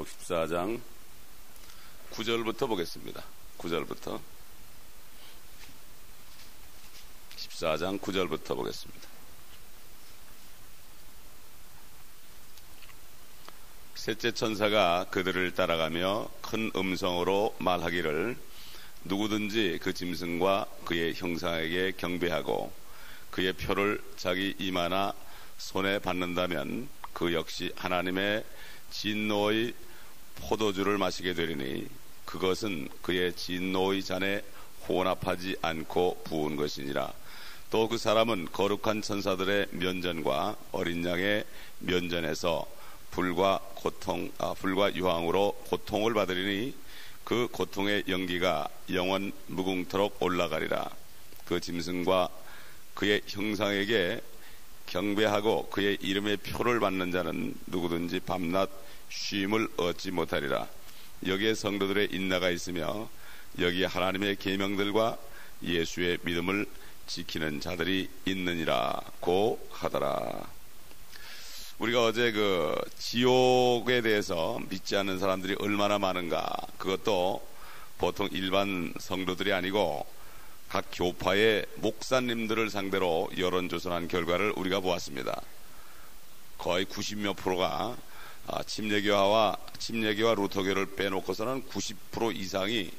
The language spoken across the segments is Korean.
14장 9절부터 보겠습니다. 9절부터 14장 9절부터 보겠습니다. 셋째 천사가 그들을 따라가며 큰 음성으로 말하기를 누구든지 그 짐승과 그의 형상에게 경배하고 그의 표를 자기 이마나 손에 받는다면 그 역시 하나님의 진노의 포도주를 마시게 되리니 그것은 그의 진노의 잔에 혼합하지 않고 부은 것이니라. 또 그 사람은 거룩한 천사들의 면전과 어린 양의 면전에서 불과 유황으로 고통을 받으리니 그 고통의 연기가 영원 무궁토록 올라가리라. 그 짐승과 그의 형상에게 경배하고 그의 이름의 표를 받는 자는 누구든지 밤낮 쉼을 얻지 못하리라. 여기에 성도들의 인나가 있으며 여기에 하나님의 계명들과 예수의 믿음을 지키는 자들이 있느니라고 하더라. 우리가 어제 그 지옥에 대해서 믿지 않는 사람들이 얼마나 많은가, 그것도 보통 일반 성도들이 아니고 각 교파의 목사님들을 상대로 여론조사한 결과를 우리가 보았습니다. 거의 90몇 프로가 침례교와 루터교를 빼놓고서는 90% 이상이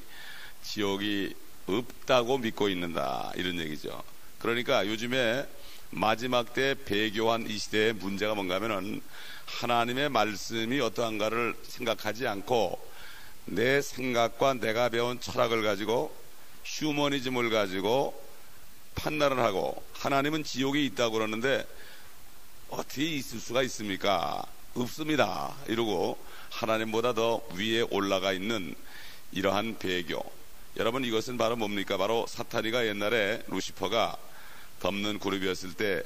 지옥이 없다고 믿고 있는다, 이런 얘기죠. 그러니까 요즘에 마지막 때 배교한 이 시대의 문제가 뭔가 하면은 하나님의 말씀이 어떠한가를 생각하지 않고 내 생각과 내가 배운 철학을 가지고 휴머니즘을 가지고 판단을 하고 하나님은 지옥에 있다고 그러는데 어떻게 있을 수가 있습니까? 없습니다, 이러고 하나님보다 더 위에 올라가 있는 이러한 배교. 여러분, 이것은 바로 뭡니까? 바로 사탄이가 옛날에 루시퍼가 덮는 그룹이었을 때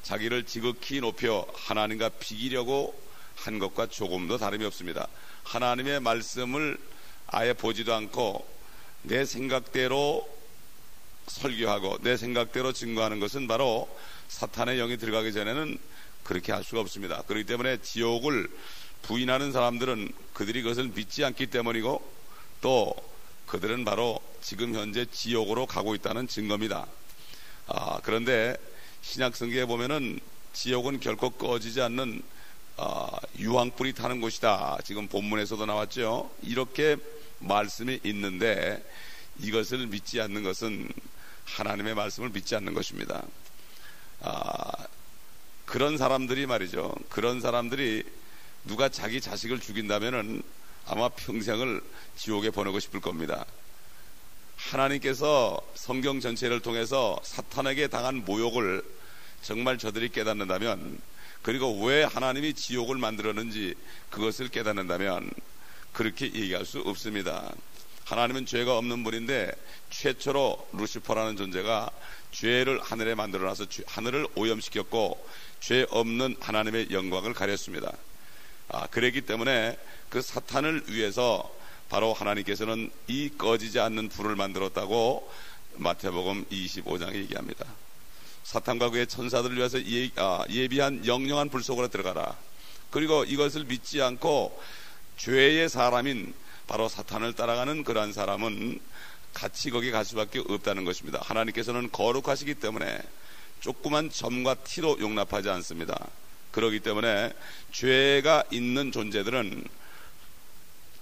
자기를 지극히 높여 하나님과 비기려고 한 것과 조금도 다름이 없습니다. 하나님의 말씀을 아예 보지도 않고 내 생각대로 설교하고 내 생각대로 증거하는 것은 바로 사탄의 영이 들어가기 전에는 그렇게 할 수가 없습니다. 그렇기 때문에 지옥을 부인하는 사람들은 그들이 그것을 믿지 않기 때문이고 또 그들은 바로 지금 현재 지옥으로 가고 있다는 증거입니다. 그런데 신약성경에 보면은 지옥은 결코 꺼지지 않는 유황불이 타는 곳이다, 지금 본문에서도 나왔죠. 이렇게 말씀이 있는데 이것을 믿지 않는 것은 하나님의 말씀을 믿지 않는 것입니다. 그런 사람들이 말이죠, 그런 사람들이 누가 자기 자식을 죽인다면은 아마 평생을 지옥에 보내고 싶을 겁니다. 하나님께서 성경 전체를 통해서 사탄에게 당한 모욕을 정말 저들이 깨닫는다면, 그리고 왜 하나님이 지옥을 만들었는지 그것을 깨닫는다면 그렇게 얘기할 수 없습니다. 하나님은 죄가 없는 분인데 최초로 루시퍼라는 존재가 죄를 하늘에 만들어놔서 하늘을 오염시켰고 죄 없는 하나님의 영광을 가렸습니다. 그랬기 때문에 그 사탄을 위해서 바로 하나님께서는 이 꺼지지 않는 불을 만들었다고 마태복음 25장에 얘기합니다. 사탄과 그의 천사들을 위해서 예비한 영영한 불 속으로 들어가라. 그리고 이것을 믿지 않고 죄의 사람인 바로 사탄을 따라가는 그러한 사람은 같이 거기 갈 수밖에 없다는 것입니다. 하나님께서는 거룩하시기 때문에 조그만 점과 티도 용납하지 않습니다. 그렇기 때문에 죄가 있는 존재들은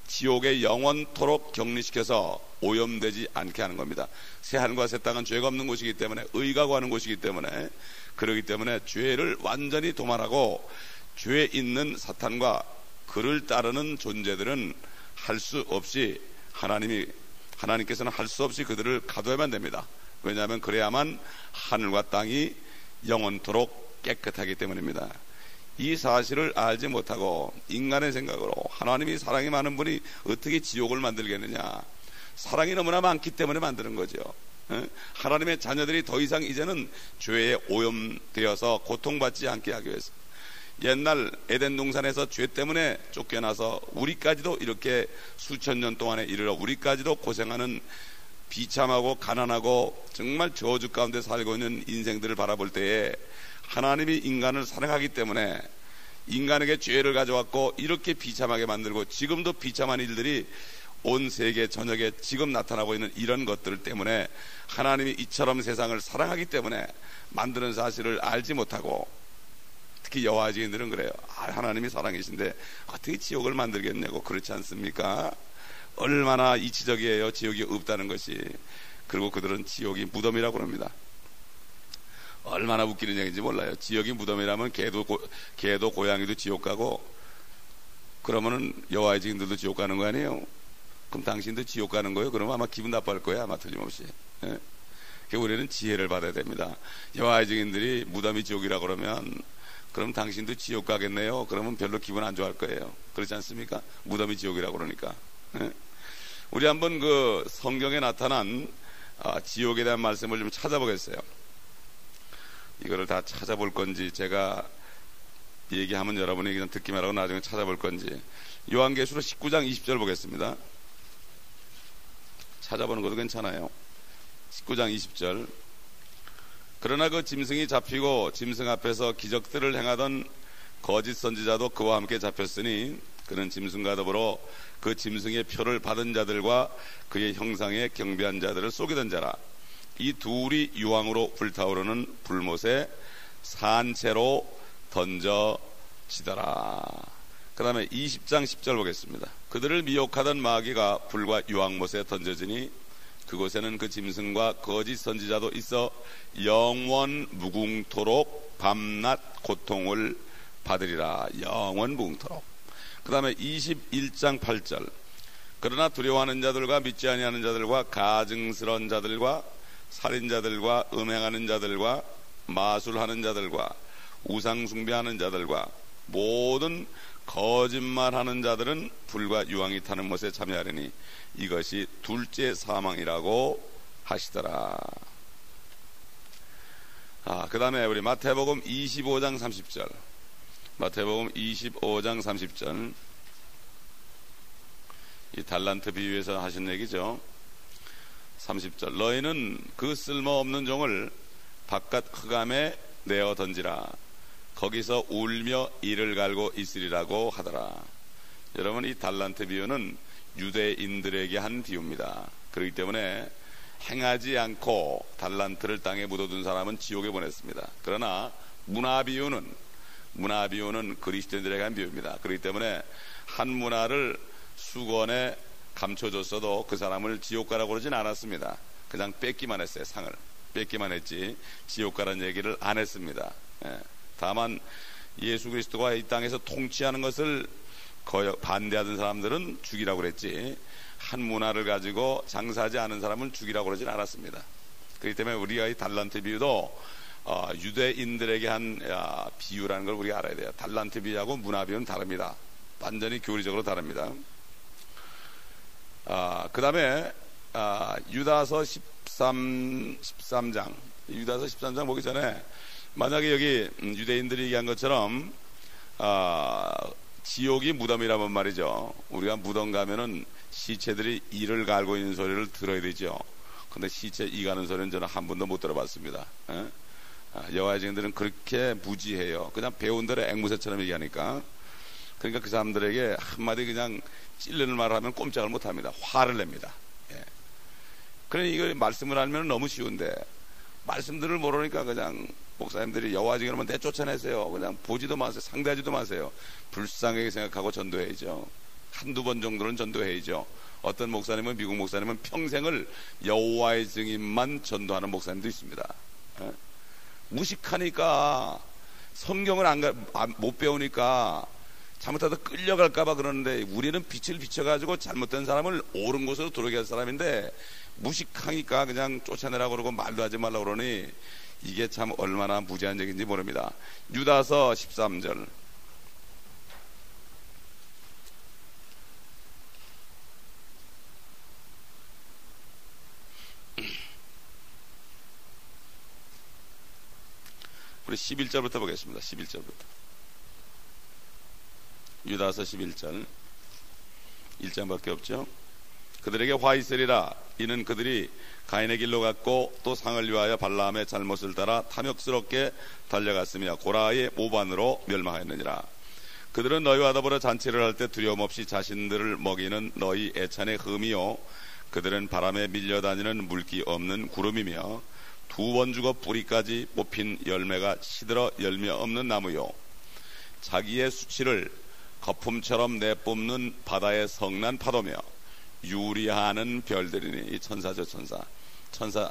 지옥에 영원토록 격리시켜서 오염되지 않게 하는 겁니다. 새하늘과 새 땅은 죄가 없는 곳이기 때문에, 의가 구하는 곳이기 때문에, 그렇기 때문에 죄를 완전히 도말하고 죄 있는 사탄과 그를 따르는 존재들은 할 수 없이 하나님께서는 할 수 없이 그들을 가둬야만 됩니다. 왜냐하면 그래야만 하늘과 땅이 영원토록 깨끗하기 때문입니다. 이 사실을 알지 못하고 인간의 생각으로 하나님이 사랑이 많은 분이 어떻게 지옥을 만들겠느냐, 사랑이 너무나 많기 때문에 만드는 거죠. 하나님의 자녀들이 더 이상 이제는 죄에 오염되어서 고통받지 않게 하기 위해서. 옛날 에덴 동산에서 죄 때문에 쫓겨나서 우리까지도 이렇게 수천 년 동안에 이르러 우리까지도 고생하는 비참하고 가난하고 정말 저주 가운데 살고 있는 인생들을 바라볼 때에 하나님이 인간을 사랑하기 때문에 인간에게 죄를 가져왔고 이렇게 비참하게 만들고 지금도 비참한 일들이 온 세계 전역에 지금 나타나고 있는 이런 것들 때문에 하나님이 이처럼 세상을 사랑하기 때문에 만드는 사실을 알지 못하고, 특히 여호와의 증인들은 그래요. 하나님이 사랑이신데 어떻게 지옥을 만들겠냐고. 그렇지 않습니까? 얼마나 이치적이에요, 지옥이 없다는 것이. 그리고 그들은 지옥이 무덤이라고 합니다. 얼마나 웃기는 얘기인지 몰라요. 지옥이 무덤이라면 개도 고양이도 지옥 가고, 그러면은 여호와의 증인들도 지옥 가는 거 아니에요? 그럼 당신도 지옥 가는 거예요? 그러면 아마 기분 나빠할 거예요, 아마 틀림없이. 예? 우리는 지혜를 받아야 됩니다. 여호와의 증인들이 무덤이 지옥이라고 그러면 그럼 당신도 지옥 가겠네요? 그러면 별로 기분 안 좋아할 거예요. 그렇지 않습니까? 무덤이 지옥이라고 그러니까. 예? 우리 한번 그 성경에 나타난 지옥에 대한 말씀을 좀 찾아보겠어요. 이거를 다 찾아볼 건지 제가 얘기하면 여러분이 그냥 듣기만 하고 나중에 찾아볼 건지. 요한계시록 19장 20절 보겠습니다. 찾아보는 것도 괜찮아요. 19장 20절. 그러나 그 짐승이 잡히고 짐승 앞에서 기적들을 행하던 거짓 선지자도 그와 함께 잡혔으니 그는 짐승과 더불어 그 짐승의 표를 받은 자들과 그의 형상에 경배한 자들을 속이던 자라. 이 둘이 유황으로 불타오르는 불못에 산채로 던져지더라. 그 다음에 20장 10절 보겠습니다. 그들을 미혹하던 마귀가 불과 유황못에 던져지니 그곳에는 그 짐승과 거짓 선지자도 있어 영원 무궁토록 밤낮 고통을 받으리라. 영원 무궁토록. 그 다음에 21장 8절. 그러나 두려워하는 자들과 믿지 아니하는 자들과 가증스러운 자들과 살인자들과 음행하는 자들과 마술하는 자들과 우상 숭배하는 자들과 모든 거짓말하는 자들은 불과 유황이 타는 못에 참여하리니 이것이 둘째 사망이라고 하시더라. 그 다음에 우리 마태복음 25장 30절. 마태복음 25장 30절. 이 달란트 비유에서 하신 얘기죠. 30절. 너희는 그 쓸모없는 종을 바깥 흑암에 내어 던지라. 거기서 울며 이를 갈고 있으리라고 하더라. 여러분, 이 달란트 비유는 유대인들에게 한 비유입니다. 그렇기 때문에 행하지 않고 달란트를 땅에 묻어둔 사람은 지옥에 보냈습니다. 그러나 문화 비유는 그리스도인들에게 한 비유입니다. 그렇기 때문에 한 문화를 수건에 감춰줬어도 그 사람을 지옥 가라고 그러진 않았습니다. 그냥 뺏기만 했어요. 상을 뺏기만 했지 지옥 가라는 얘기를 안 했습니다. 다만 예수 그리스도가 이 땅에서 통치하는 것을 반대하던 사람들은 죽이라고 그랬지, 한 문화를 가지고 장사하지 않은 사람은 죽이라고 그러진 않았습니다. 그렇기 때문에 우리가 이 달란트 비유도 유대인들에게 한 비유라는 걸 우리가 알아야 돼요. 달란트 비유하고 문화 비유는 다릅니다. 완전히 교리적으로 다릅니다. 그 다음에 유다서 13장 유다서 13장 보기 전에 만약에 여기 유대인들이 얘기한 것처럼 지옥이 무덤이라면 말이죠. 우리가 무덤 가면은 시체들이 이를 갈고 있는 소리를 들어야 되죠. 근데 시체 이 가는 소리는 저는 한 번도 못 들어봤습니다. 여호와의 증인들은 그렇게 무지해요. 그냥 배운 대로 앵무새처럼 얘기하니까. 그러니까 그 사람들에게 한마디 그냥 찔르는 말을 하면 꼼짝을 못 합니다. 화를 냅니다. 그러니 이거 말씀을 알면 너무 쉬운데 말씀들을 모르니까 그냥 목사님들이 여호와 증인을 내쫓아내세요. 그냥 보지도 마세요. 상대하지도 마세요. 불쌍하게 생각하고 전도해야죠. 한두 번 정도는 전도해야죠. 어떤 목사님은, 미국 목사님은 평생을 여호와의 증인만 전도하는 목사님도 있습니다. 무식하니까 성경을 못 배우니까 잘못하다 끌려갈까봐 그러는데, 우리는 빛을 비춰가지고 잘못된 사람을 옳은 곳으로 들어오게 할 사람인데 무식하니까 그냥 쫓아내라고 그러고 말도 하지 말라고 그러니 이게 참 얼마나 무지한 얘기인지 모릅니다. 유다서 13절. 우리 11절부터 보겠습니다. 11절부터. 유다서 11절. 1장밖에 없죠. 그들에게 화 있으리라. 이는 그들이 가인의 길로 갔고 또 상을 위하여 발라함의 잘못을 따라 탐욕스럽게 달려갔으며 고라의 모반으로 멸망하였느니라. 그들은 너희와 더불어 잔치를 할 때 두려움 없이 자신들을 먹이는 너희 애찬의 흠이요 그들은 바람에 밀려다니는 물기 없는 구름이며 두 번 죽어 뿌리까지 뽑힌 열매가 시들어 열매 없는 나무요 자기의 수치를 거품처럼 내뿜는 바다의 성난 파도며 유리하는 별들이니. 이 천사죠.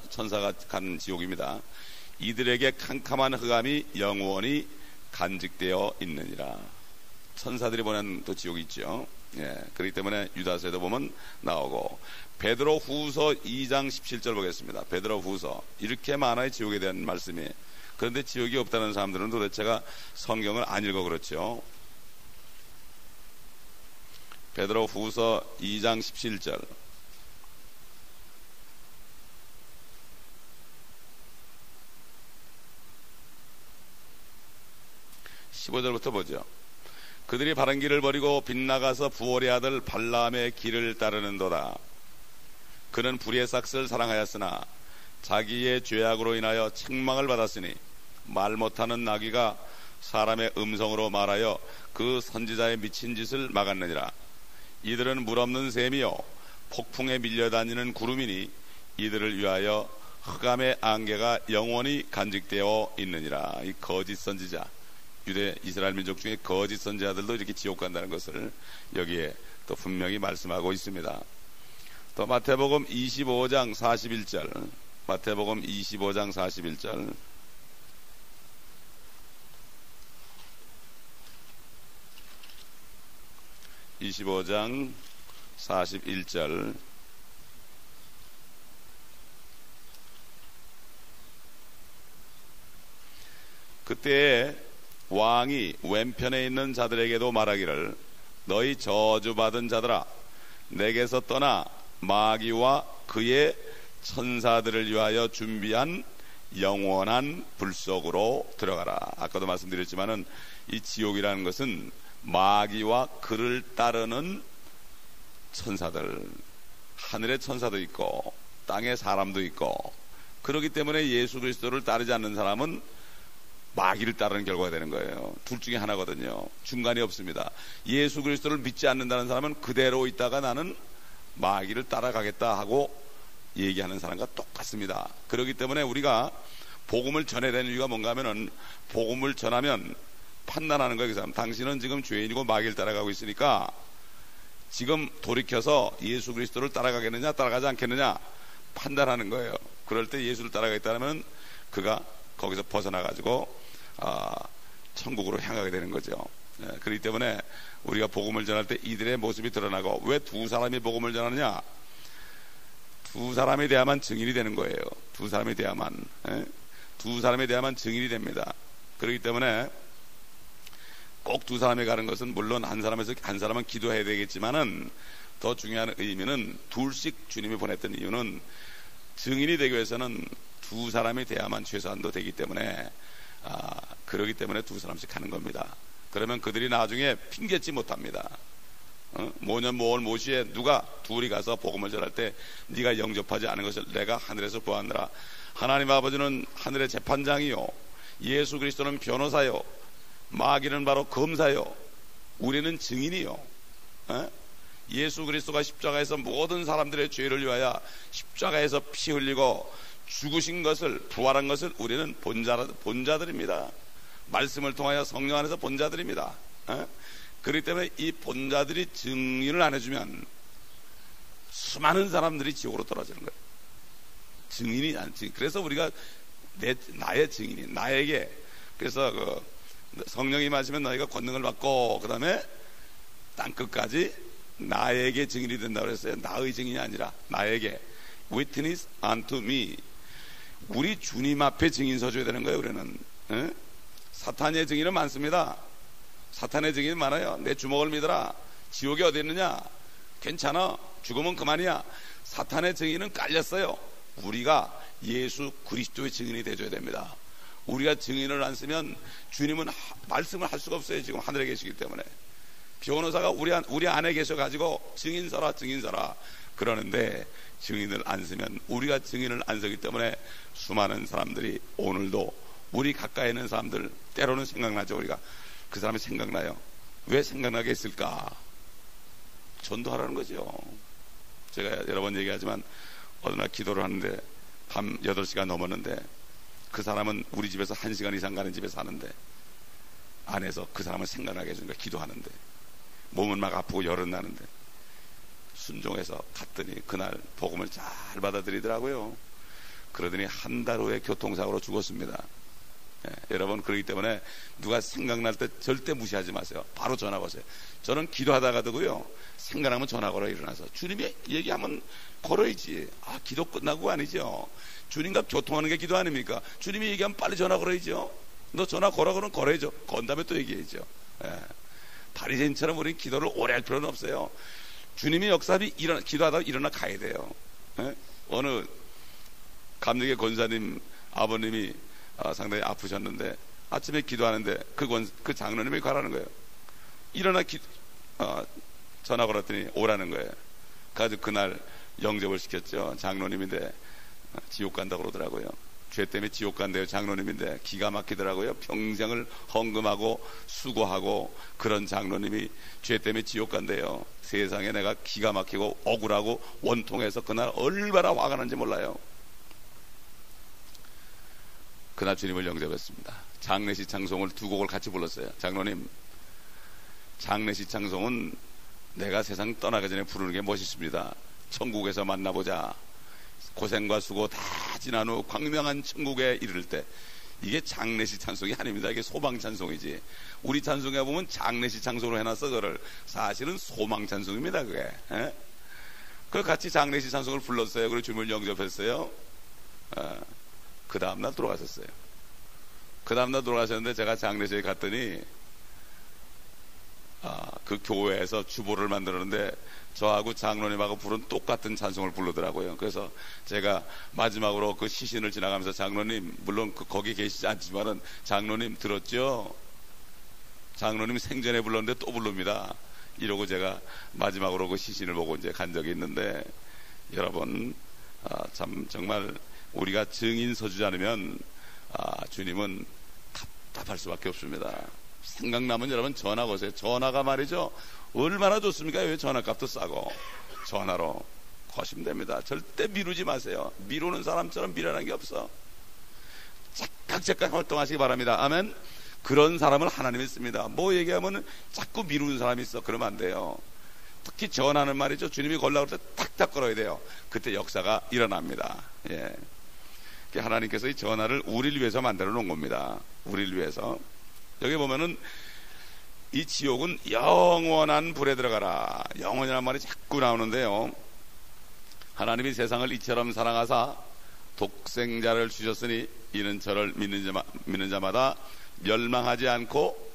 천사가 간 지옥입니다. 이들에게 캄캄한 흑암이 영원히 간직되어 있느니라. 천사들이 보낸 또 지옥이 있죠. 예, 그렇기 때문에 유다서에도 보면 나오고. 베드로 후서 2장 17절 보겠습니다. 베드로 후서. 이렇게 많아요, 지옥에 대한 말씀이. 그런데 지옥이 없다는 사람들은 도대체가 성경을 안 읽어 그렇죠. 베드로 후서 2장 17절. 15절부터 보죠. 그들이 바른 길을 버리고 빗나가서 부올의 아들 발람의 길을 따르는도다. 그는 불의 삭스를 사랑하였으나 자기의 죄악으로 인하여 책망을 받았으니 말 못하는 나귀가 사람의 음성으로 말하여 그 선지자의 미친 짓을 막았느니라. 이들은 물 없는 샘이요 폭풍에 밀려다니는 구름이니 이들을 위하여 흑암의 안개가 영원히 간직되어 있느니라. 이 거짓 선지자, 유대 이스라엘 민족 중에 거짓 선지자들도 이렇게 지옥 간다는 것을 여기에 또 분명히 말씀하고 있습니다. 또 마태복음 25장 41절, 마태복음 25장 41절. (25장 41절) 그때에 왕이 왼편에 있는 자들에게도 말하기를 너희 저주받은 자들아 내게서 떠나 마귀와 그의 천사들을 위하여 준비한 영원한 불 속으로 들어가라. 아까도 말씀드렸지만은 이 지옥이라는 것은 마귀와 그를 따르는 천사들, 하늘의 천사도 있고 땅의 사람도 있고, 그렇기 때문에 예수 그리스도를 따르지 않는 사람은 마귀를 따르는 결과가 되는 거예요. 둘 중에 하나거든요. 중간이 없습니다. 예수 그리스도를 믿지 않는다는 사람은 그대로 있다가 나는 마귀를 따라가겠다 하고 얘기하는 사람과 똑같습니다. 그렇기 때문에 우리가 복음을 전해야 되는 이유가 뭔가 하면은 복음을 전하면 판단하는 거예요. 그 사람, 당신은 지금 죄인이고 마귀를 따라가고 있으니까 지금 돌이켜서 예수 그리스도를 따라가겠느냐 따라가지 않겠느냐 판단하는 거예요. 그럴 때 예수를 따라가겠다면 그가 거기서 벗어나가지고 천국으로 향하게 되는 거죠. 그렇기 때문에 우리가 복음을 전할 때 이들의 모습이 드러나고, 왜 두 사람이 복음을 전하느냐? 두 사람에 대야만 증인이 되는 거예요. 두 사람에 대야만 증인이 됩니다. 그렇기 때문에 꼭 두 사람이 가는 것은 물론 한 사람은 기도해야 되겠지만은 더 중요한 의미는 둘씩 주님이 보냈던 이유는 증인이 되기 위해서는 두 사람이 돼야만 최소한도 되기 때문에 그러기 때문에 두 사람씩 가는 겁니다. 그러면 그들이 나중에 핑계치 못합니다. 모년 모월 모시에 누가 둘이 가서 복음을 전할 때 네가 영접하지 않은 것을 내가 하늘에서 보았느라. 하나님 아버지는 하늘의 재판장이요 예수 그리스도는 변호사요 마귀는 바로 검사요 우리는 증인이요. 예수 그리스도가 십자가에서 모든 사람들의 죄를 위하여 십자가에서 피 흘리고 죽으신 것을, 부활한 것을 우리는 본자들입니다. 말씀을 통하여 성령 안에서 본자들입니다. 그렇기 때문에 이 본자들이 증인을 안 해주면 수많은 사람들이 지옥으로 떨어지는 거예요. 증인이 안 증인. 그래서 우리가 나의 증인이 나에게, 그래서 성령이 마시면 너희가 권능을 받고 그 다음에 땅끝까지 나에게 증인이 된다고 했어요. 나의 증인이 아니라 나에게. Witness unto me. 우리 주님 앞에 증인 서줘야 되는 거예요. 우리는 사탄의 증인은 많습니다. 사탄의 증인은 많아요. 내 주먹을 믿어라. 지옥이 어디 있느냐? 괜찮아. 죽으면 그만이야. 사탄의 증인은 깔렸어요. 우리가 예수 그리스도의 증인이 되어줘야 됩니다. 우리가 증인을 안 쓰면 주님은 말씀을 할 수가 없어요. 지금 하늘에 계시기 때문에. 변호사가 우리 안에 계셔가지고 증인 서라 그러는데 증인을 안 쓰면, 우리가 증인을 안 쓰기 때문에 수많은 사람들이 오늘도 우리 가까이 있는 사람들 때로는 생각나죠. 우리가 그 사람이 생각나요. 왜 생각나게 했을까? 전도하라는 거죠. 제가 여러 번 얘기하지만 어느 날 기도를 하는데 밤 8시가 넘었는데 그 사람은 우리 집에서 1시간 이상 가는 집에 사는데 안에서 그 사람을 생각나게 해주는 거야. 기도하는데 몸은 막 아프고 열은 나는데 순종해서 갔더니 그날 복음을 잘 받아들이더라고요. 그러더니 한 달 후에 교통사고로 죽었습니다. 여러분, 그렇기 때문에 누가 생각날 때 절대 무시하지 마세요. 바로 전화 거세요. 저는 기도하다가도요, 생각나면 전화 걸어 일어나서 주님이 얘기하면 걸어야지. 기도 끝나고 아니죠. 주님과 교통하는 게 기도 아닙니까? 주님이 얘기하면 빨리 전화 걸어야죠. 너 전화 걸어 그러면 걸어야죠. 건 다음에 또 얘기해야죠. 바리새인처럼 우리는 기도를 오래 할 필요는 없어요. 주님의 역사이 기도하다가 일어나 가야 돼요. 어느 감리교 권사님 아버님이 상당히 아프셨는데 아침에 기도하는데 그 장로님이 가라는 거예요. 일어나 전화 걸었더니 오라는 거예요. 그래서 그날 영접을 시켰죠. 장로님인데 지옥 간다고 그러더라고요. 죄 때문에 지옥 간대요. 장로님인데 기가 막히더라고요. 평생을 헌금하고 수고하고 그런 장로님이 죄 때문에 지옥 간대요. 세상에 내가 기가 막히고 억울하고 원통해서 그날 얼마나 화가 난지 몰라요. 그날 주님을 영접했습니다. 장례식 찬송을 2곡을 같이 불렀어요. 장로님, 장례식 찬송은 내가 세상 떠나기 전에 부르는 게 멋있습니다. 천국에서 만나보자. 고생과 수고 다 지난 후 광명한 천국에 이를 때, 이게 장례식 찬송이 아닙니다. 이게 소망 찬송이지. 우리 찬송에 보면 장례식 찬송으로 해놨어. 그거를 사실은 소망 찬송입니다. 그게. 그 같이 장례식 찬송을 불렀어요. 그리고 주님을 영접했어요. 그 다음날 돌아가셨어요. 그 다음날 돌아가셨는데 제가 장례식에 갔더니 그 교회에서 주보를 만들었는데 저하고 장로님하고 부른 똑같은 찬송을 부르더라고요. 그래서 제가 마지막으로 그 시신을 지나가면서 장로님, 물론 거기 계시지 않지만은 장로님 들었죠? 장로님 생전에 불렀는데 또 부릅니다. 이러고 제가 마지막으로 그 시신을 보고 이제 간 적이 있는데, 여러분, 참 정말 우리가 증인 서주지 않으면 주님은 답답할 수밖에 없습니다. 생각나면 여러분 전화 거세요. 전화가 말이죠, 얼마나 좋습니까? 왜 전화값도 싸고. 전화로 거시면 됩니다. 절대 미루지 마세요. 미루는 사람처럼 미련한 게 없어. 즉각 활동하시기 바랍니다. 아멘. 그런 사람을 하나님이 씁니다. 뭐 얘기하면 자꾸 미루는 사람이 있어. 그러면 안 돼요. 특히 전화는 말이죠, 주님이 걸라고 할 때 탁탁 걸어야 돼요. 그때 역사가 일어납니다. 예. 하나님께서 이 전화를 우리를 위해서 만들어 놓은 겁니다. 우리를 위해서. 여기 보면은 이 지옥은 영원한 불에 들어가라. 영원이라는 말이 자꾸 나오는데요, 하나님이 세상을 이처럼 사랑하사 독생자를 주셨으니 이는 저를 믿는 자마다 멸망하지 않고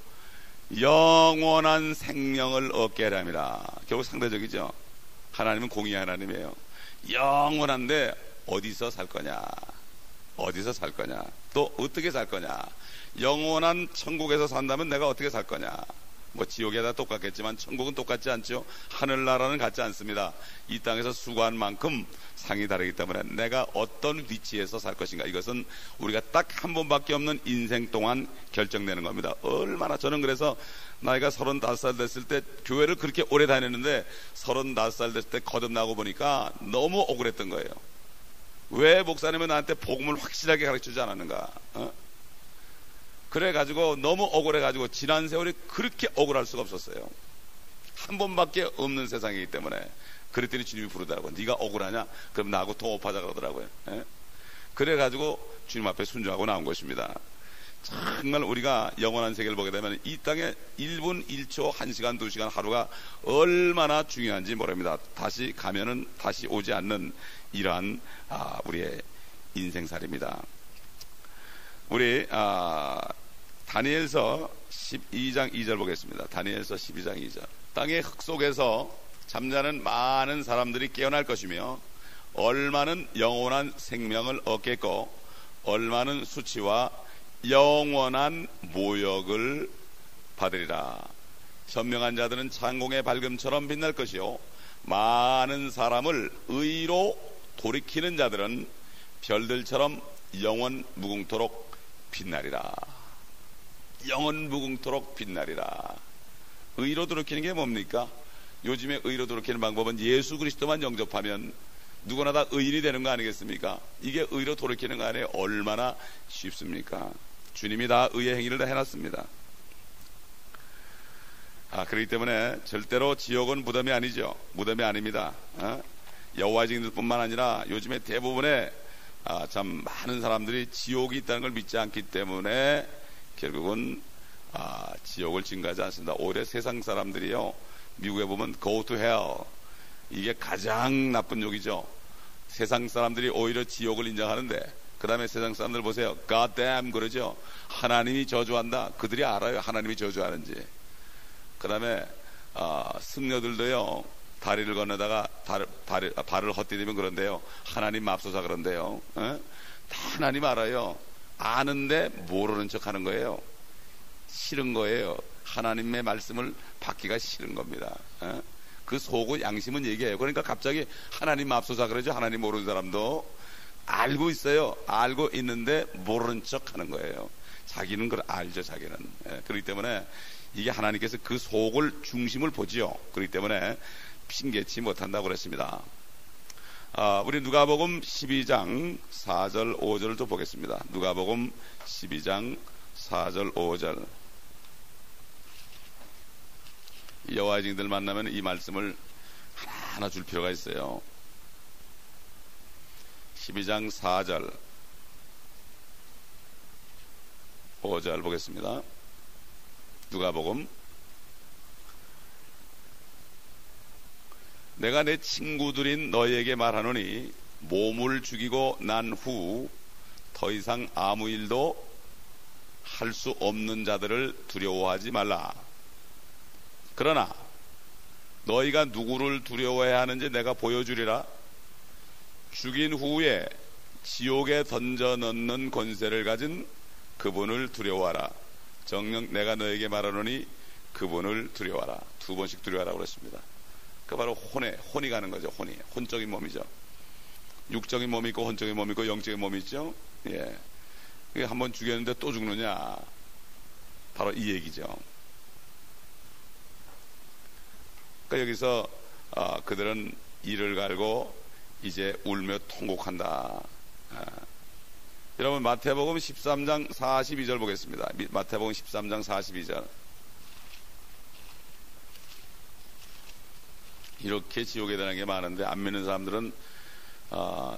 영원한 생명을 얻게 하려 합니다. 결국 상대적이죠. 하나님은 공의의 하나님이에요. 영원한데 어디서 살 거냐, 어디서 살 거냐, 또 어떻게 살 거냐. 영원한 천국에서 산다면 내가 어떻게 살 거냐. 뭐 지옥에다 똑같겠지만 천국은 똑같지 않죠. 하늘나라는 같지 않습니다. 이 땅에서 수고한 만큼 상이 다르기 때문에 내가 어떤 위치에서 살 것인가, 이것은 우리가 딱 한 번밖에 없는 인생 동안 결정되는 겁니다. 얼마나, 저는 그래서 나이가 35살 됐을 때 교회를 그렇게 오래 다녔는데 35살 됐을 때 거듭나고 보니까 너무 억울했던 거예요. 왜 목사님은 나한테 복음을 확실하게 가르쳐주지 않았는가. 그래가지고 너무 억울해가지고 지난 세월이 그렇게 억울할 수가 없었어요. 한 번밖에 없는 세상이기 때문에. 그랬더니 주님이 부르더라고요. 네가 억울하냐? 그럼 나하고 통업하자 그러더라고요. 그래가지고 주님 앞에 순종하고 나온 것입니다. 정말 우리가 영원한 세계를 보게 되면 이 땅에 1분 1초 1시간 2시간 하루가 얼마나 중요한지 모릅니다. 다시 가면은 다시 오지 않는 이러한 우리의 인생살입니다. 우리 다니엘서 12장 2절 보겠습니다. 다니엘서 12장 2절. 땅의 흙 속에서 잠자는 많은 사람들이 깨어날 것이며 얼마는 영원한 생명을 얻겠고 얼마는 수치와 영원한 모욕을 받으리라. 현명한 자들은 창공의 밝음처럼 빛날 것이요 많은 사람을 의로 돌이키는 자들은 별들처럼 영원 무궁토록 빛나리라. 영원 무궁토록 빛나리라. 의로 돌이키는 게 뭡니까? 요즘에 의로 돌이키는 방법은 예수 그리스도만 영접하면 누구나 다 의인이 되는 거 아니겠습니까? 이게 의로 돌이키는 거 아니에요? 얼마나 쉽습니까? 주님이 다 의의 행위를 다 해놨습니다. 그렇기 때문에 절대로 지옥은 무덤이 아니죠. 무덤이 아닙니다. 여호와의 증인들뿐만 아니라 요즘에 대부분의 참 많은 사람들이 지옥이 있다는 걸 믿지 않기 때문에 결국은 지옥을 증가하지 않습니다. 오히려 세상 사람들이요, 미국에 보면 go to hell, 이게 가장 나쁜 욕이죠. 세상 사람들이 오히려 지옥을 인정하는데, 그 다음에 세상 사람들 보세요, God damn 그러죠. 하나님이 저주한다. 그들이 알아요, 하나님이 저주하는지. 그 다음에 승려들도요, 다리를 건너다가 발을 헛디디면 그런데요, 하나님 맙소사 그런데요. 다 하나님 알아요. 아는데 모르는 척 하는 거예요. 싫은 거예요. 하나님의 말씀을 받기가 싫은 겁니다. 그 속의 양심은 얘기해요. 그러니까 갑자기 하나님 맙소사 그러죠. 하나님 모르는 사람도 알고 있어요. 알고 있는데 모르는 척 하는 거예요. 자기는 그걸 알죠. 자기는. 그렇기 때문에 이게 하나님께서 그 속을 중심을 보지요. 그렇기 때문에 핑계치 못한다고 그랬습니다. 우리 누가복음 12장 4절 5절을 또 보겠습니다. 누가복음 12장 4절 5절. 여호와의 증인들 만나면 이 말씀을 하나하나 줄 필요가 있어요. 12장 4절 5절 보겠습니다. 누가복음. 내가 내 친구들인 너희에게 말하노니 몸을 죽이고 난 후 더 이상 아무 일도 할 수 없는 자들을 두려워하지 말라. 그러나 너희가 누구를 두려워해야 하는지 내가 보여주리라. 죽인 후에 지옥에 던져 넣는 권세를 가진 그분을 두려워하라. 정녕 내가 너에게 말하노니 그분을 두려워하라. 두 번씩 두려워하라고 그랬습니다. 그 바로 혼이 가는 거죠. 혼적인 몸이죠. 육적인 몸이 있고 혼적인 몸이 있고 영적인 몸이 있죠. 예. 한번 죽였는데 또 죽느냐, 바로 이 얘기죠. 그러니까 여기서 그들은 이를 갈고 이제 울며 통곡한다. 여러분 마태복음 13장 42절 보겠습니다. 마태복음 13장 42절. 이렇게 지옥에 대한 게 많은데 안 믿는 사람들은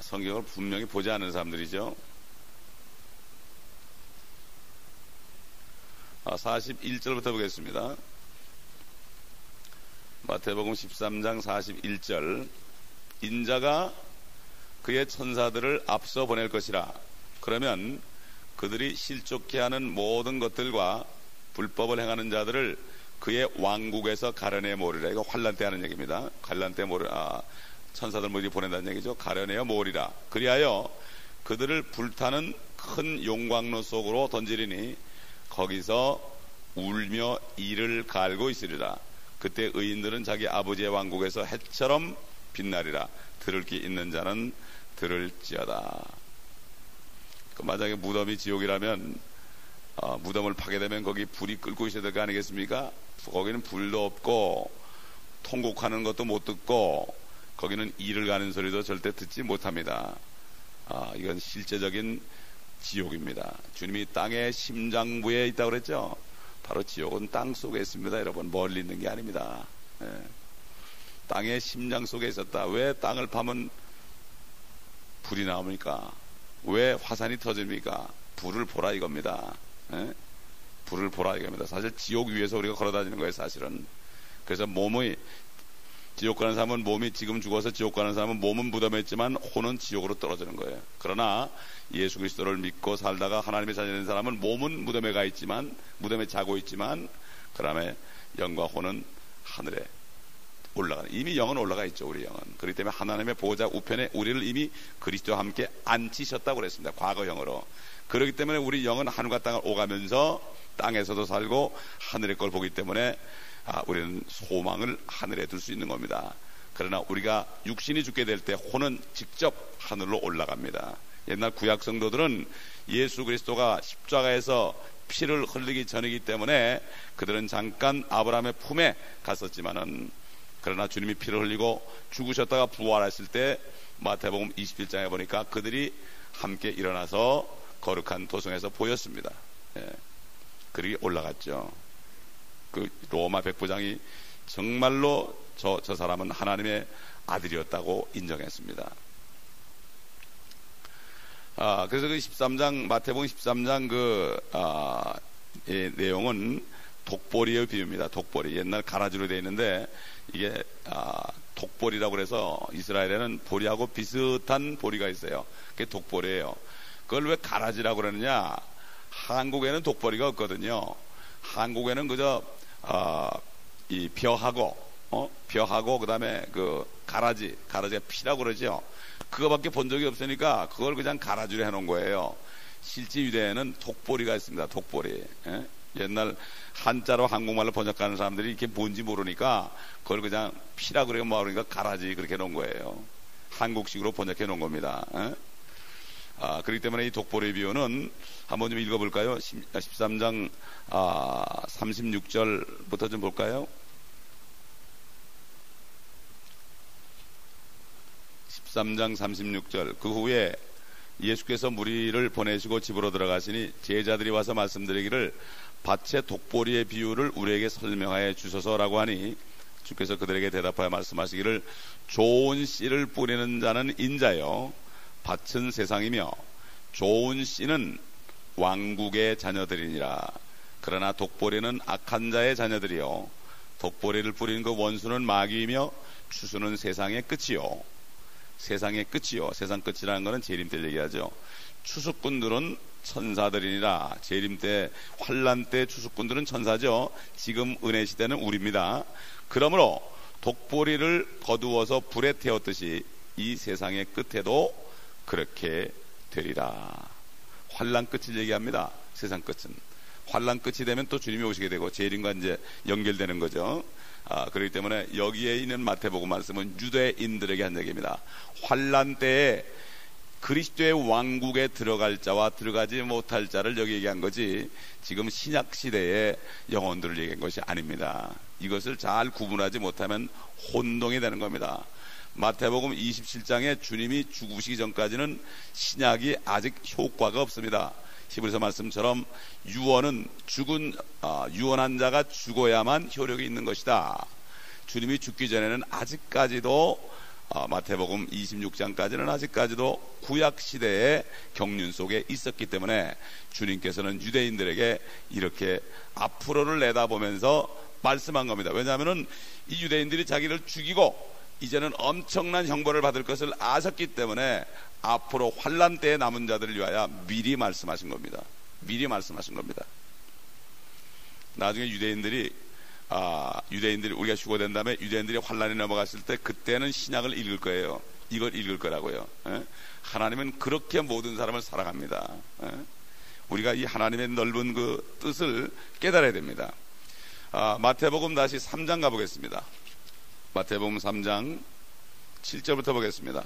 성경을 분명히 보지 않는 사람들이죠. 41절부터 보겠습니다. 마태복음 13장 41절. 인자가 그의 천사들을 앞서 보낼 것이라. 그러면 그들이 실족케 하는 모든 것들과 불법을 행하는 자들을 그의 왕국에서 가려내 모으리라. 이거 환란 때 하는 얘기입니다. 환란 때 천사들 모두 보낸다는 얘기죠. 가려내어 모으리라. 그리하여 그들을 불타는 큰 용광로 속으로 던지리니 거기서 울며 이를 갈고 있으리라. 그때 의인들은 자기 아버지의 왕국에서 해처럼 빛나리라. 들을 귀 있는 자는 들을지어다. 만약에 무덤이 지옥이라면 무덤을 파게 되면 거기 불이 끓고 있어야 될 거 아니겠습니까? 거기는 불도 없고 통곡하는 것도 못 듣고 거기는 이를 가는 소리도 절대 듣지 못합니다. 이건 실제적인 지옥입니다. 주님이 땅의 심장부에 있다고 그랬죠. 바로 지옥은 땅 속에 있습니다. 여러분, 멀리 있는 게 아닙니다. 땅의 심장 속에 있었다. 왜 땅을 파면 불이 나옵니까? 왜 화산이 터집니까? 불을 보라 이겁니다. 불을 보라 이겁니다. 사실 지옥 위에서 우리가 걸어다니는 거예요, 사실은. 그래서 지옥 가는 사람은 몸이 지금 죽어서 지옥 가는 사람은 몸은 무덤에 있지만 혼은 지옥으로 떨어지는 거예요. 그러나 예수 그리스도를 믿고 살다가 하나님의 자녀 된 사람은 몸은 무덤에 가 있지만, 무덤에 자고 있지만, 그 다음에 영과 혼은 하늘에 올라가는, 이미 영은 올라가 있죠. 우리 영은. 그렇기 때문에 하나님의 보호자 우편에 우리를 이미 그리스도와 함께 앉히셨다고 그랬습니다. 과거형으로. 그렇기 때문에 우리 영은 하늘과 땅을 오가면서 땅에서도 살고 하늘의 걸 보기 때문에 우리는 소망을 하늘에 둘 수 있는 겁니다. 그러나 우리가 육신이 죽게 될 때 혼은 직접 하늘로 올라갑니다. 옛날 구약 성도들은 예수 그리스도가 십자가에서 피를 흘리기 전이기 때문에 그들은 잠깐 아브라함의 품에 갔었지만은, 그러나 주님이 피를 흘리고 죽으셨다가 부활하실 때 마태복음 27장에 보니까 그들이 함께 일어나서 거룩한 도성에서 보였습니다. 예. 그들이 올라갔죠. 그 로마 백부장이 정말로 저 사람은 하나님의 아들이었다고 인정했습니다. 그래서 그 13장, 마태복음 13장 이 내용은 독보리의 비유입니다. 독보리. 옛날 가라지로 되어 있는데, 이게 독보리라고 그래서 이스라엘에는 보리하고 비슷한 보리가 있어요. 그게 독보리예요. 그걸 왜 가라지라고 그러느냐? 한국에는 독보리가 없거든요. 한국에는 그저 이 벼하고 그다음에 그 가라지가 피라고 그러죠. 그거밖에 본 적이 없으니까 그걸 그냥 가라지로 해놓은 거예요. 실제 유대에는 독보리가 있습니다. 독보리. 예? 옛날 한자로 한국말로 번역하는 사람들이 이게 뭔지 모르니까 그걸 그냥 피라 그래요. 뭐 그러니까 가라지 그렇게 해놓은 거예요. 한국식으로 번역해 놓은 겁니다. 예? 그렇기 때문에 이 독보리 비유는 한번 좀 읽어볼까요? 13장 36절부터 좀 볼까요? 13장 36절. 그 후에 예수께서 무리를 보내시고 집으로 들어가시니 제자들이 와서 말씀드리기를 밭의 독보리의 비유를 우리에게 설명하여 주소서라고 하니, 주께서 그들에게 대답하여 말씀하시기를 좋은 씨를 뿌리는 자는 인자요 밭은 세상이며 좋은 씨는 왕국의 자녀들이니라. 그러나 독보리는 악한 자의 자녀들이요 독보리를 뿌리는 그 원수는 마귀이며 추수는 세상의 끝이요. 세상의 끝이요. 세상 끝이라는 것은 재림 때 얘기하죠. 추수꾼들은 천사들이니라. 재림 때, 환란 때 추수꾼들은 천사죠. 지금 은혜 시대는 우리입니다. 그러므로 독보리를 거두어서 불에 태웠듯이 이 세상의 끝에도 그렇게 되리라. 환란 끝을 얘기합니다. 세상 끝은. 환란 끝이 되면 또 주님이 오시게 되고 재림과 이제 연결되는 거죠. 그렇기 때문에 여기에 있는 마태복음 말씀은 유대인들에게 한 얘기입니다. 환란 때에 그리스도의 왕국에 들어갈 자와 들어가지 못할 자를 여기 얘기한 거지, 지금 신약 시대의 영혼들을 얘기한 것이 아닙니다. 이것을 잘 구분하지 못하면 혼동이 되는 겁니다. 마태복음 27장에 주님이 죽으시기 전까지는 신약이 아직 효과가 없습니다. 히브리서 말씀처럼 유언은 유언한 자가 죽어야만 효력이 있는 것이다. 주님이 죽기 전에는 아직까지도 마태복음 26장까지는 아직까지도 구약 시대의 경륜 속에 있었기 때문에 주님께서는 유대인들에게 이렇게 앞으로를 내다보면서 말씀한 겁니다. 왜냐하면 이 유대인들이 자기를 죽이고 이제는 엄청난 형벌을 받을 것을 아셨기 때문에 앞으로 환란 때에 남은 자들을 위하여 미리 말씀하신 겁니다. 미리 말씀하신 겁니다. 나중에 유대인들이 우리가 휴거된 다음에 유대인들이 환란에 넘어갔을 때 그때는 신약을 읽을 거예요. 이걸 읽을 거라고요. 하나님은 그렇게 모든 사람을 사랑합니다. 우리가 이 하나님의 넓은 그 뜻을 깨달아야 됩니다. 마태복음 다시 3장 가보겠습니다. 마태복음 3장 7절부터 보겠습니다.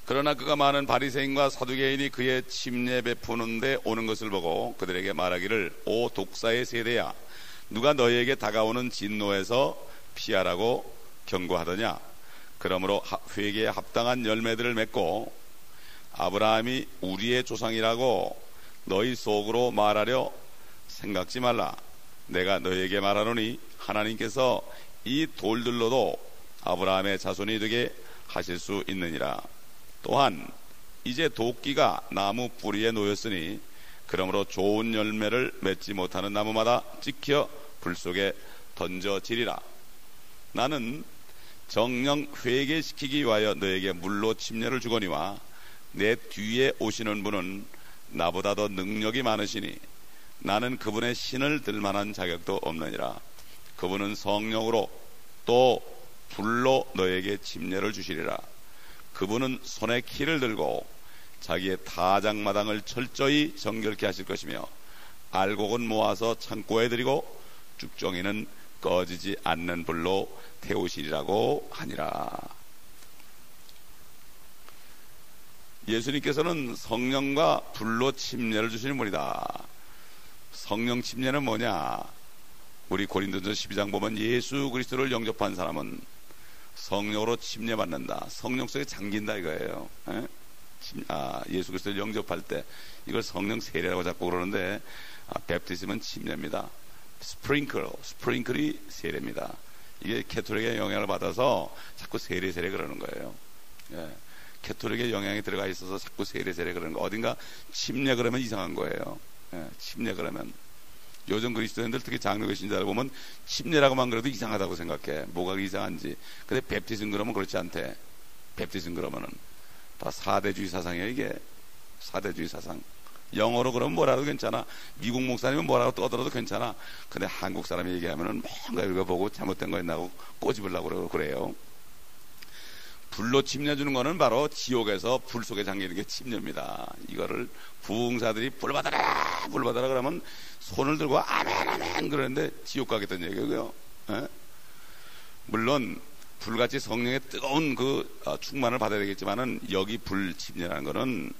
그러나 그가 많은 바리새인과 사두개인이 그의 침례 베푸는데 오는 것을 보고 그들에게 말하기를 오 독사의 세대야, 누가 너희에게 다가오는 진노에서 피하라고 경고하더냐. 그러므로 회개에 합당한 열매들을 맺고 아브라함이 우리의 조상이라고 너희 속으로 말하려 생각지 말라. 내가 너희에게 말하노니 하나님께서 이 돌들로도 아브라함의 자손이 되게 하실 수 있느니라. 또한 이제 도끼가 나무 뿌리에 놓였으니 그러므로 좋은 열매를 맺지 못하는 나무마다 찍혀 불 속에 던져지리라. 나는 정녕 회개시키기 위하여 너에게 물로 침례를 주거니와 내 뒤에 오시는 분은 나보다 더 능력이 많으시니 나는 그분의 신을 들 만한 자격도 없느니라. 그분은 성령으로 또 불로 너에게 침례를 주시리라. 그분은 손에 키를 들고 자기의 타작마당을 철저히 정결케 하실 것이며 알곡은 모아서 창고에 들이고 쭉정이는 꺼지지 않는 불로 태우시리라고 하니라. 예수님께서는 성령과 불로 침례를 주시는 분이다. 성령 침례는 뭐냐? 우리 고린도전서 12장 보면 예수 그리스도를 영접한 사람은 성령으로 침례받는다. 성령 속에 잠긴다 이거예요. 예수 그리스도를 영접할 때 이걸 성령 세례라고 자꾸 그러는데 베프티즘은 침례입니다. 스프링클이 세례입니다. 이게 캐톨릭의 영향을 받아서 자꾸 세례 그러는 거예요. 캐톨릭의 영향이 들어가 있어서 자꾸 세례 그러는 거. 어딘가 침례 그러면 이상한 거예요. 침례 그러면 요즘 그리스도인들 특히 장로교 신자를 보면 침례라고만 그래도 이상하다고 생각해. 뭐가 이상한지. 근데 베프티즘 그러면 그렇지 않대. 베프티즘 그러면은 다 사대주의 사상이에요. 이게 사대주의 사상. 영어로 그러면 뭐라도 괜찮아. 미국 목사님은 뭐라고 떠들어도 괜찮아. 근데 한국 사람이 얘기하면은 뭔가 읽어보고 잘못된 거 있나고 꼬집으려고 그래요. 불로 침례 주는 거는 바로 지옥에서 불 속에 잠기는 게 침례입니다. 이거를 부흥사들이 불 받아라 그러면 손을 들고 아멘 그러는데 지옥 가겠다는 얘기고요. 물론 불같이 성령의 뜨거운 그 충만을 받아야 되겠지만은 여기 불 침례라는 거는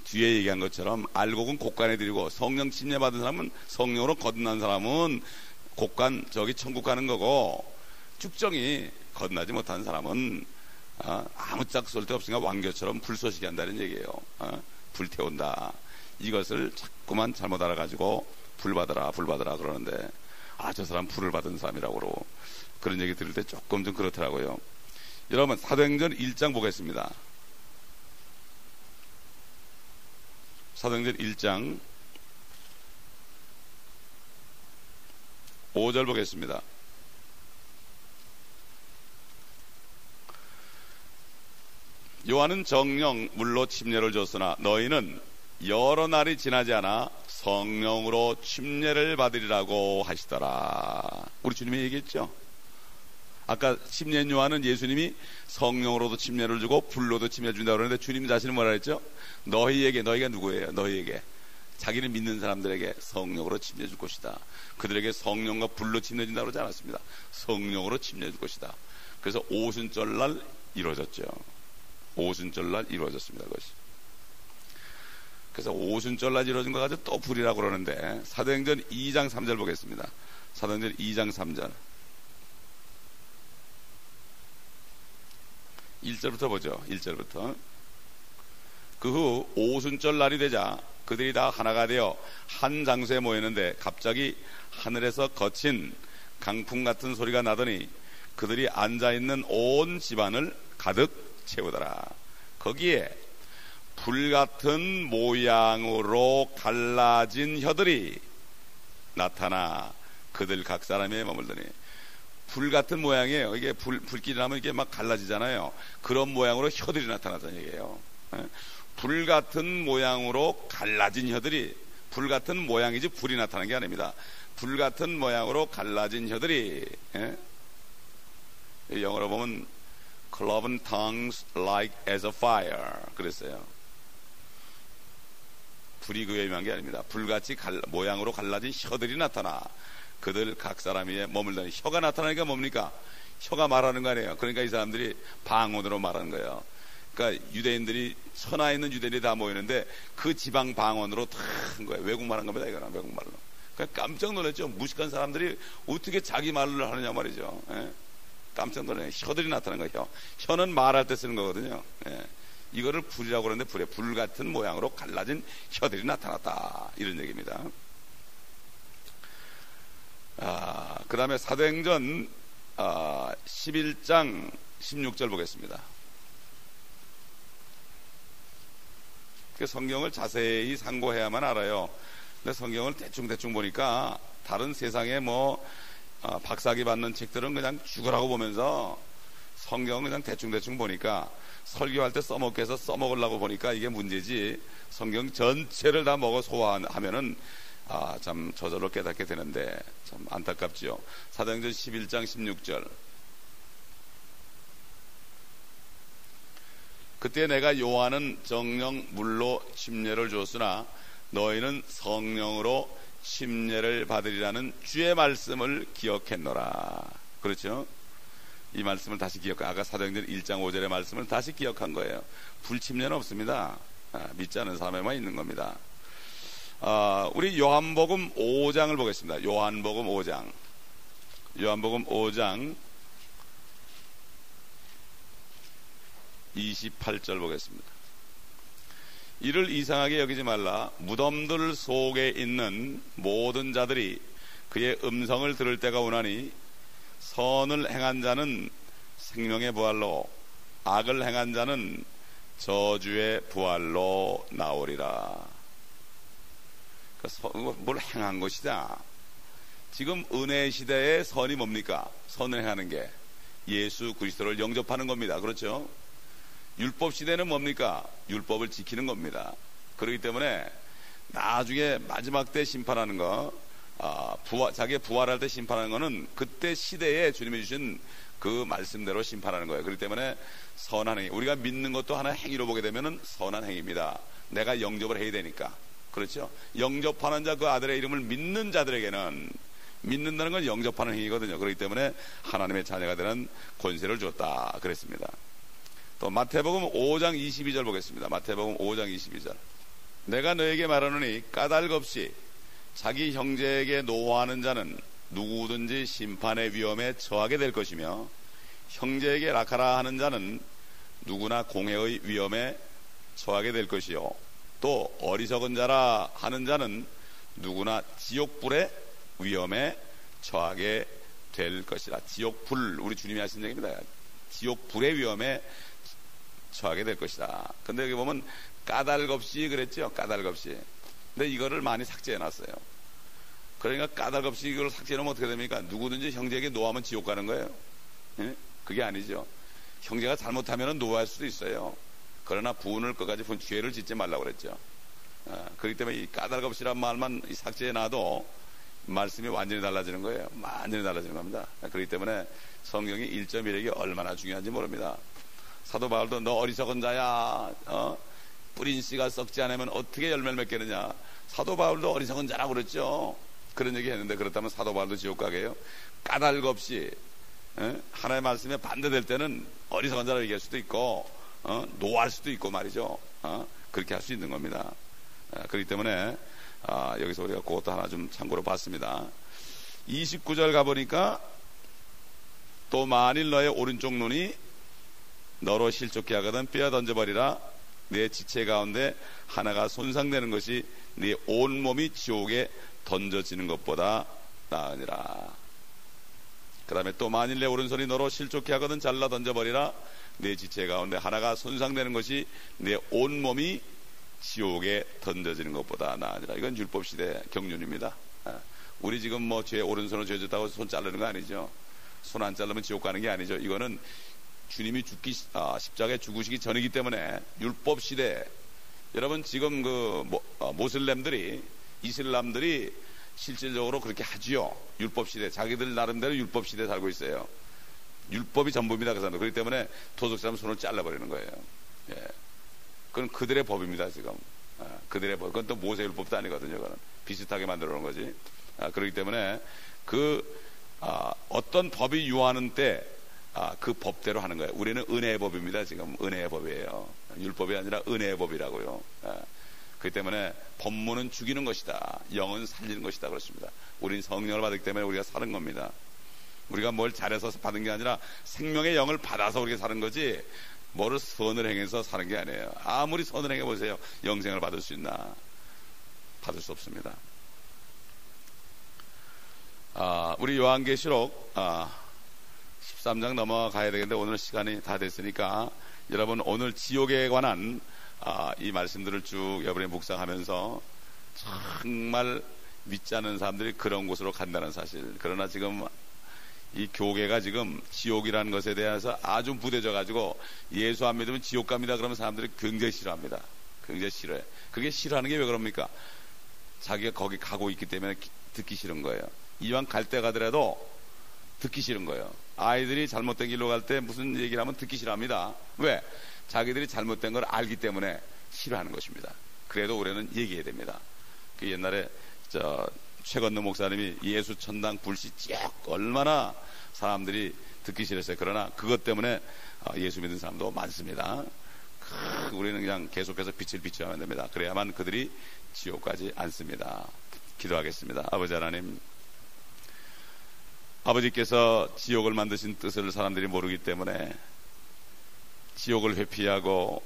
뒤에 얘기한 것처럼 알곡은 곡간에 드리고 성령 침례 받은 사람은 성령으로 거듭난 사람은 곡간 저기 천국 가는 거고 쭉정이 거듭나지 못한 사람은 아무 짝소리 없으니까 왕교처럼 불쏘시게 한다는 얘기예요. 불태운다. 이것을 자꾸만 잘못 알아가지고 불 받아라 그러는데 저 사람 불을 받은 사람이라고 그러고 그런 얘기 들을 때 조금 좀 그렇더라고요. 여러분 사도행전 1장 보겠습니다. 사도행전 1장 5절 보겠습니다. 요한은 정령 물로 침례를 줬으나 너희는 여러 날이 지나지 않아 성령으로 침례를 받으리라고 하시더라. 우리 주님이 얘기했죠. 아까 침례 요한은 예수님이 성령으로도 침례를 주고 불로도 침례 준다고 그러는데 주님 자신은 뭐라 했죠? 너희가 누구예요? 너희에게 자기를 믿는 사람들에게 성령으로 침례 줄 것이다. 그들에게 성령과 불로 침례 준다고 그러지 않았습니다. 성령으로 침례 줄 것이다. 그래서 오순절날 이루어졌죠. 오순절날 이루어졌습니다. 그것이. 그래서 오순절날 이루어진 거 가지고 또 불이라고 그러는데 사도행전 2장 3절 보겠습니다. 사도행전 2장 3절 1절부터 보죠. 1절부터 그 후 오순절날이 되자 그들이 다 하나가 되어 한 장소에 모였는데 갑자기 하늘에서 거친 강풍 같은 소리가 나더니 그들이 앉아있는 온 집안을 가득 채우더라. 거기에 불같은 모양으로 갈라진 혀들이 나타나 그들 각 사람에 머물더니 불같은 모양이에요. 이게 불길이 나면 이게 막 갈라지잖아요. 그런 모양으로 혀들이 나타났다는 얘기예요. 불같은 모양으로 갈라진 혀들이 불같은 모양이지 불이 나타난 게 아닙니다. 불같은 모양으로 갈라진 혀들이 영어로 보면 cloven tongues like as a fire 그랬어요. 불이 그 의미한 게 아닙니다. 불같이 모양으로 갈라진 혀들이 나타나 그들 각 사람 위에 머물더니 혀가 나타나니까 뭡니까? 혀가 말하는 거 아니에요. 그러니까 이 사람들이 방언으로 말하는 거예요. 그러니까 유대인들이 천하에 있는 유대인들이 다 모이는데 그 지방 방언으로 다 한 거예요. 외국말 한 겁니다. 이거는 외국말로. 그러니까 깜짝 놀랐죠. 무식한 사람들이 어떻게 자기 말을 하느냐 말이죠. 깜짝 놀라요. 혀들이 나타나는 거예요. 혀는 말할 때 쓰는 거거든요. 이거를 불이라고 그러는데 불 같은 모양으로 갈라진 혀들이 나타났다. 이런 얘기입니다. 그 다음에 사도행전 11장 16절 보겠습니다. 성경을 자세히 상고해야만 알아요. 근데 성경을 대충 보니까 다른 세상에 박사학위 받는 책들은 그냥 죽으라고 보면서 성경은 그냥 대충 보니까 설교할 때 써먹게 해서 써먹으려고 보니까 이게 문제지 성경 전체를 다 먹어 소화하면은 참 저절로 깨닫게 되는데 참 안타깝지요. 사도행전 11장 16절 그때 내가 요한은 정령 물로 침례를 주었으나 너희는 성령으로 침례를 받으리라는 주의 말씀을 기억했노라. 그렇죠? 이 말씀을 다시 아까 사도행전 1장 5절의 말씀을 다시 기억한 거예요. 불침례는 없습니다. 믿지 않는 사람에만 있는 겁니다. 우리 요한복음 5장을 보겠습니다. 요한복음 5장 28절 보겠습니다. 이를 이상하게 여기지 말라. 무덤들 속에 있는 모든 자들이 그의 음성을 들을 때가 오나니 선을 행한 자는 생명의 부활로, 악을 행한 자는 저주의 부활로 나오리라. 뭘 행한 것이다. 지금 은혜 시대의 선이 뭡니까? 선을 행하는 게 예수 그리스도를 영접하는 겁니다. 그렇죠? 율법 시대는 뭡니까? 율법을 지키는 겁니다. 그렇기 때문에 나중에 마지막 때 심판하는 거, 자기의 부활할 때 심판하는 거는 그때 시대에 주님이 주신 그 말씀대로 심판하는 거예요. 그렇기 때문에 선한 행위, 우리가 믿는 것도 하나의 행위로 보게 되면은 선한 행위입니다. 내가 영접을 해야 되니까. 그렇죠? 영접하는 자, 그 아들의 이름을 믿는 자들에게는, 믿는다는 건 영접하는 행위거든요. 그렇기 때문에 하나님의 자녀가 되는 권세를 줬다 그랬습니다. 또 마태복음 5장 22절 보겠습니다. 마태복음 5장 22절. 내가 너에게 말하노니 까닭 없이 자기 형제에게 노하는 자는 누구든지 심판의 위험에 처하게 될 것이며, 형제에게 낙하라 하는 자는 누구나 공회의 위험에 처하게 될 것이요, 또 어리석은 자라 하는 자는 누구나 지옥불의 위험에 처하게 될 것이라. 지옥불, 우리 주님이 하신 얘기입니다. 지옥불의 위험에 처하게 될 것이다. 근데 여기 보면 까닭 없이 그랬죠. 까닭 없이. 근데 이거를 많이 삭제해놨어요. 그러니까 까닭 없이 이걸 삭제해놓으면 어떻게 됩니까? 누구든지 형제에게 노하면 지옥 가는 거예요. 예? 그게 아니죠. 형제가 잘못하면 노할 수도 있어요. 그러나 부은을 끝까지 죄를 짓지 말라고 그랬죠. 그렇기 때문에 이 까닭 없이란 말만 삭제해놔도 말씀이 완전히 달라지는 거예요. 완전히 달라지는 겁니다. 그렇기 때문에 성경이 1.1에게 얼마나 중요한지 모릅니다. 사도 바울도 너 어리석은 자야, 뿌린 씨가 썩지 않으면 어떻게 열매를 맺겠느냐. 사도 바울도 어리석은 자라고 그랬죠. 그런 얘기 했는데, 그렇다면 사도 바울도 지옥 가게요? 까닭 없이 하나님의 말씀에 반대될 때는 어리석은 자라고 얘기할 수도 있고, 노할 수도 있고 말이죠. 그렇게 할 수 있는 겁니다. 그렇기 때문에 여기서 우리가 그것도 하나 좀 참고로 봤습니다. 29절 가보니까 또 만일 너의 오른쪽 눈이 너로 실족케 하거든 빼어 던져버리라. 내 지체 가운데 하나가 손상되는 것이 네 온몸이 지옥에 던져지는 것보다 나으니라. 그 다음에 또 만일 내 오른손이 너로 실족케 하거든 잘라 던져버리라. 내 지체 가운데 하나가 손상되는 것이 내 온몸이 지옥에 던져지는 것보다 나으니라. 이건 율법시대 경륜입니다. 우리 지금 뭐 죄 오른손을 죄 졌다고 손 자르는 거 아니죠. 손 안 자르면 지옥 가는 게 아니죠. 이거는 주님이 십자가에 죽으시기 전이기 때문에 율법시대, 여러분 지금 그 모슬렘들이, 이슬람들이 실질적으로 그렇게 하지요. 율법시대, 자기들 나름대로 율법시대에 살고 있어요. 율법이 전부입니다. 그 사람들. 그렇기 때문에 도둑사람 손을 잘라버리는 거예요. 예. 그건 그들의 법입니다. 지금 그들의 법. 그건 또 모세율법도 아니거든요. 그건 비슷하게 만들어 놓은 거지. 그렇기 때문에 어떤 법이 유하는 때 그 법대로 하는 거예요. 우리는 은혜의 법입니다. 지금 은혜의 법이에요. 율법이 아니라 은혜의 법이라고요. 그렇기 때문에 법문은 죽이는 것이다, 영은 살리는 것이다 그렇습니다. 우린 성령을 받았기 때문에 우리가 사는 겁니다. 우리가 뭘 잘해서 받은 게 아니라 생명의 영을 받아서 우리가 사는 거지, 뭐를 선을 행해서 사는 게 아니에요. 아무리 선을 행해보세요. 영생을 받을 수 있나? 받을 수 없습니다. 우리 요한계시록 13장 넘어가야 되겠는데 오늘 시간이 다 됐으니까 여러분 오늘 지옥에 관한 이 말씀들을 쭉 여러분이 묵상하면서 정말 믿지 않는 사람들이 그런 곳으로 간다는 사실. 그러나 지금 이 교계가 지금 지옥이라는 것에 대해서 아주 부대져 가지고 예수 안 믿으면 지옥 갑니다 그러면 사람들이 굉장히 싫어합니다. 굉장히 싫어해. 그게 싫어하는 게 왜 그럽니까? 자기가 거기 가고 있기 때문에 듣기 싫은 거예요. 이왕 갈 때 가더라도 듣기 싫은 거예요. 아이들이 잘못된 길로 갈 때 무슨 얘기를 하면 듣기 싫어합니다. 왜? 자기들이 잘못된 걸 알기 때문에 싫어하는 것입니다. 그래도 우리는 얘기해야 됩니다. 그 옛날에 최건노 목사님이 예수 천당 불씨 쭉 얼마나 사람들이 듣기 싫었어요. 그러나 그것 때문에 예수 믿는 사람도 많습니다. 우리는 그냥 계속해서 빛을 비추어야만 됩니다. 그래야만 그들이 지옥 가지 않습니다. 기도하겠습니다. 아버지 하나님, 아버지께서 지옥을 만드신 뜻을 사람들이 모르기 때문에 지옥을 회피하고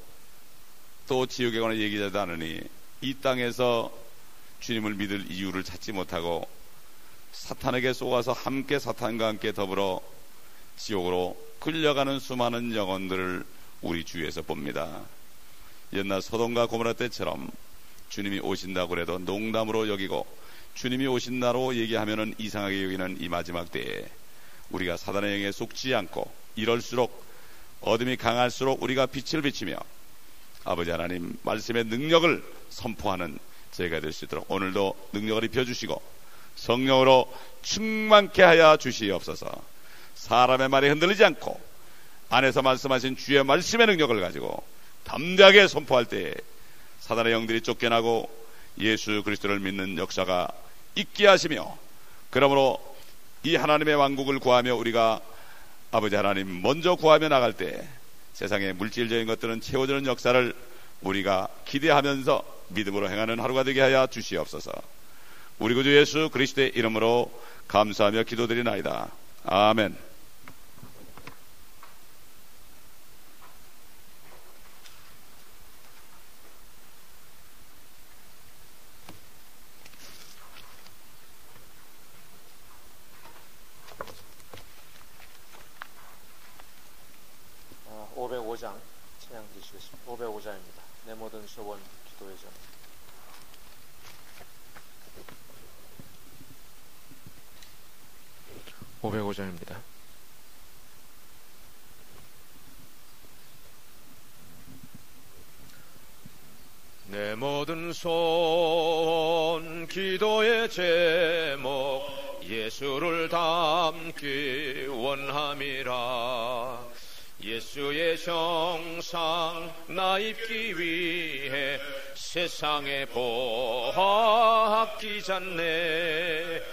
또 지옥에 관한 얘기하지도 않으니 이 땅에서 주님을 믿을 이유를 찾지 못하고 사탄에게 속아서 함께 사탄과 함께 더불어 지옥으로 끌려가는 수많은 영혼들을 우리 주위에서 봅니다. 옛날 소돔과 고모라 때처럼 주님이 오신다고 해도 농담으로 여기고 주님이 오신다로 얘기하면은 이상하게 여기는 이 마지막 때에 우리가 사단의 영에 속지 않고 이럴수록 어둠이 강할수록 우리가 빛을 비치며 아버지 하나님 말씀의 능력을 선포하는 저희가 될 수 있도록 오늘도 능력을 입혀주시고 성령으로 충만케 하여 주시옵소서. 사람의 말이 흔들리지 않고 안에서 말씀하신 주의 말씀의 능력을 가지고 담대하게 선포할 때에 사단의 영들이 쫓겨나고 예수 그리스도를 믿는 역사가 있게 하시며, 그러므로 이 하나님의 왕국을 구하며 우리가 아버지 하나님 먼저 구하며 나갈 때 세상의 물질적인 것들은 채워지는 역사를 우리가 기대하면서 믿음으로 행하는 하루가 되게 하여 주시옵소서. 우리 구주 예수 그리스도의 이름으로 감사하며 기도드리나이다. 아멘. 찬양 드리시겠습니다. 505장입니다. 내 모든 소원 기도의 전. (505장입니다) 내 모든 소원 기도의 제목 예수를 담기 원함이라. 예수의 형상 나 입기 위해 세상에 보았기 전에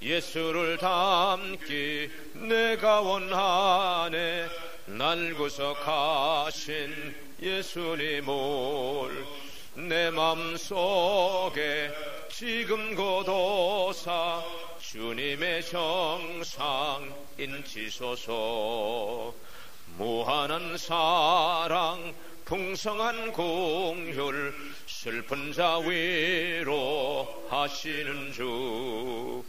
예수를 담기 내가 원하네. 날 구속하신 예수님을 내 맘속에 지금 고도사 주님의 형상 인치소서. 무한한 사랑 풍성한 공효를 슬픈 자 위로 하시는 주.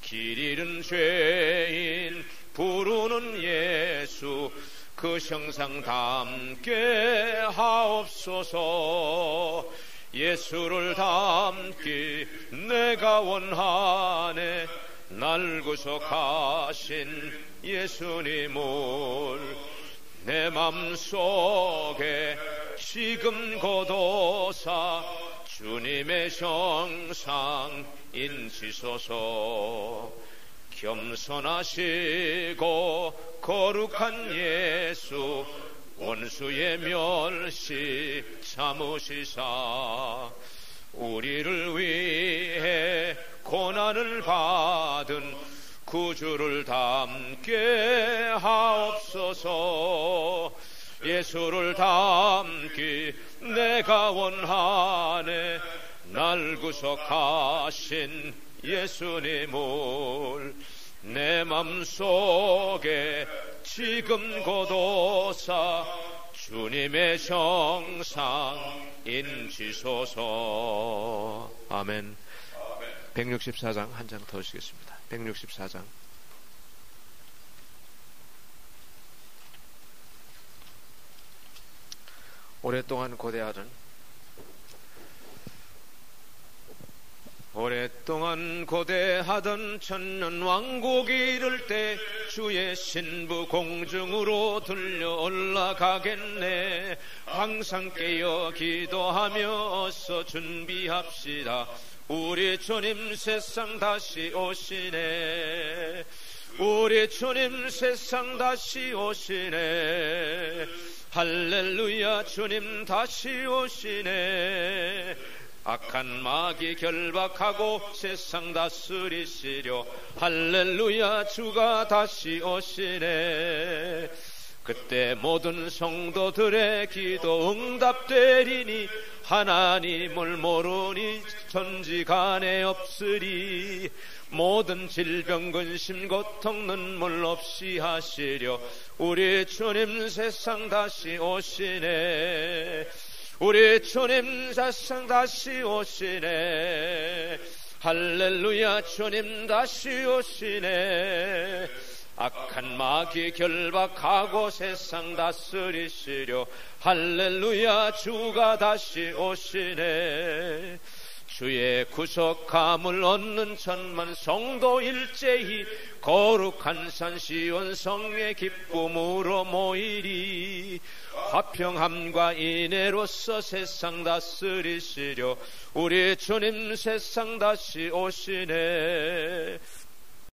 길 잃은 죄인 부르는 예수 그 형상 담게 하옵소서. 예수를 담기 내가 원하네. 날 구속하신 예수님을 내 맘속에 지금 고도사 주님의 형상 인치소서. 겸손하시고 거룩한 예수 원수의 멸시 참으시사 우리를 위해 고난을 받은 구주를 담게 하옵소서. 예수를 담기 내가 원하네. 날 구속하신 예수님을 내 맘속에 지금 고도사 주님의 형상 인치소서. 아멘. 164장 한 장 더 시겠습니다. 164장. 오랫동안 고대하던 천년 왕국이 이를 때 주의 신부 공중으로 들려 올라가겠네. 항상 깨어 기도하며 어서 준비합시다. 우리 주님 세상 다시 오시네. 우리 주님 세상 다시 오시네. 할렐루야 주님 다시 오시네. 악한 마귀 결박하고 세상 다스리시려 할렐루야 주가 다시 오시네. 그때 모든 성도들의 기도 응답되리니 하나님을 모르니 천지간에 없으리. 모든 질병 근심 고통 눈물 없이 하시려 우리 주님 세상 다시 오시네. 우리 주님 세상 다시 오시네. 할렐루야 주님 다시 오시네. 악한 마귀 결박하고 세상 다스리시려 할렐루야 주가 다시 오시네. 주의 구속함을 얻는 천만 성도 일제히 거룩한 산 시온 성의 기쁨으로 모이리. 화평함과 인애로서 세상 다스리시려 우리 주님 세상 다시 오시네.